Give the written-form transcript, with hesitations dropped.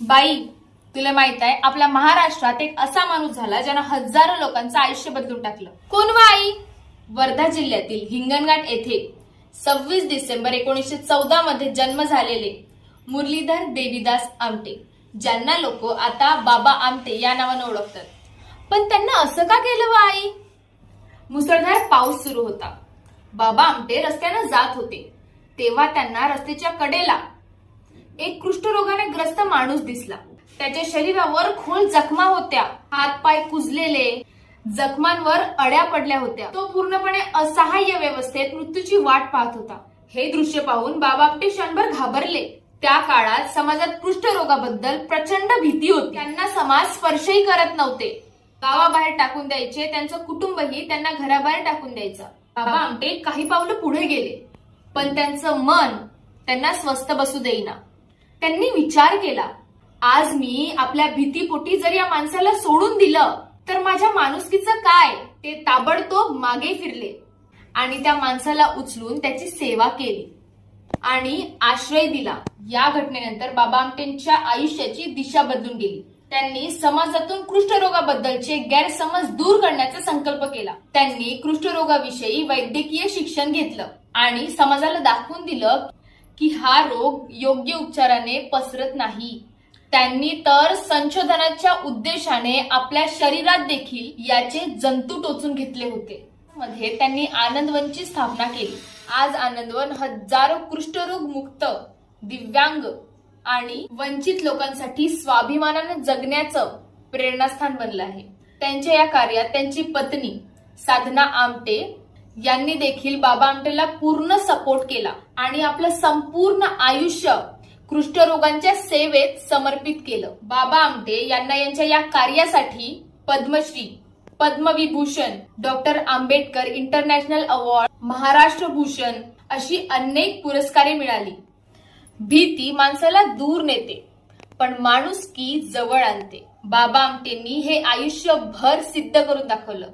बाई, तुला माहित आहे आपल्या महाराष्ट्रात एक असा माणूस झाला ज्यानं हजारो लोकांचं आयुष्य बदलून टाकलं. कोण व आई? वर्धा जिल्ह्यातील हिंगणघाट येथे 26 डिसेंबर 1914 मध्ये जन्म झालेले मुरलीधर देवीदास आमटे, ज्यांना लोक आता बाबा आमटे या नावाने ओळखतात. पण त्यांना असं का केलं व आई? मुसळधार पाऊस सुरू होता. बाबा आमटे रस्त्याने जात होते तेव्हा त्यांना रस्त्याच्या कडेला एक कुष्ठरोगाने ग्रस्त माणूस दिसला. त्याच्या शरीरावर खोल जखमा होत्या, हात पाय कुजलेले, जखमांवर अड्या पडल्या होत्या. तो पूर्णपणे असहाय्य व्यवस्थेत मृत्यूची वाट पाहत होता. हे दृश्य पाहून बाबा आमटे क्षणभर घाबरले. त्या काळात समाजात कुष्ठरोगाबद्दल प्रचंड भीती होती. त्यांना समाज स्पर्शही करत नव्हते. गावाबाहेर टाकून द्यायचे, त्यांचं कुटुंबही त्यांना घराबाहेर टाकून द्यायचं. बाबा आमटे काही पावलं पुढे गेले, पण त्यांचं मन त्यांना स्वस्थ बसू देईना. त्यांनी विचार केला, आज मी आपल्या भीतीपोटी जर या माणसाला सोडून दिलं तर माझ्या माणुसकीचं काय? ते ताबडतोब मागे फिरले आणि त्या माणसाला उचलून त्याची सेवा केली आणि आश्रय दिला. या घटनेनंतर बाबा आमटेंच्या आयुष्याची दिशा बदलून गेली. त्यांनी समाजातून कुष्ठरोगाबद्दलचे गैरसमज दूर करण्याचा संकल्प केला. त्यांनी कुष्ठरोगाविषयी वैद्यकीय शिक्षण घेतलं आणि समाजाला दाखवून दिलं की हा रोग योग्य उपचाराने पसरत नाही. त्यांनी तर संशोधनाच्या उद्देशाने आपल्या शरीरात देखील याचे जंतू टोचून घेतले होते. मध्ये त्यांनी आनंदवनची स्थापना केली. आज आनंदवन हजारो कुष्ठरोग मुक्त, दिव्यांग आणि वंचित लोकांसाठी स्वाभिमानाने जगण्याचं प्रेरणास्थान बनलं आहे. त्यांच्या या कार्यात त्यांची पत्नी साधना आमटे यांनी देखील बाबा आमटेला पूर्ण सपोर्ट केला आणि आपलं संपूर्ण आयुष्य कुष्ठरोगांच्या सेवेत समर्पित केलं. बाबा आमटे यांना यांच्या या कार्यासाठी Padmashri, Padmavibhushan, doctor Ambedkar international award, Maharashtra Bhushan अशी अनेक पुरस्कारे मिळाली. भीती माणसाला दूर नेते पण माणुसकी जवळ आणते. बाबा आमटेंनी हे आयुष्यभर सिद्ध करून दाखवलं.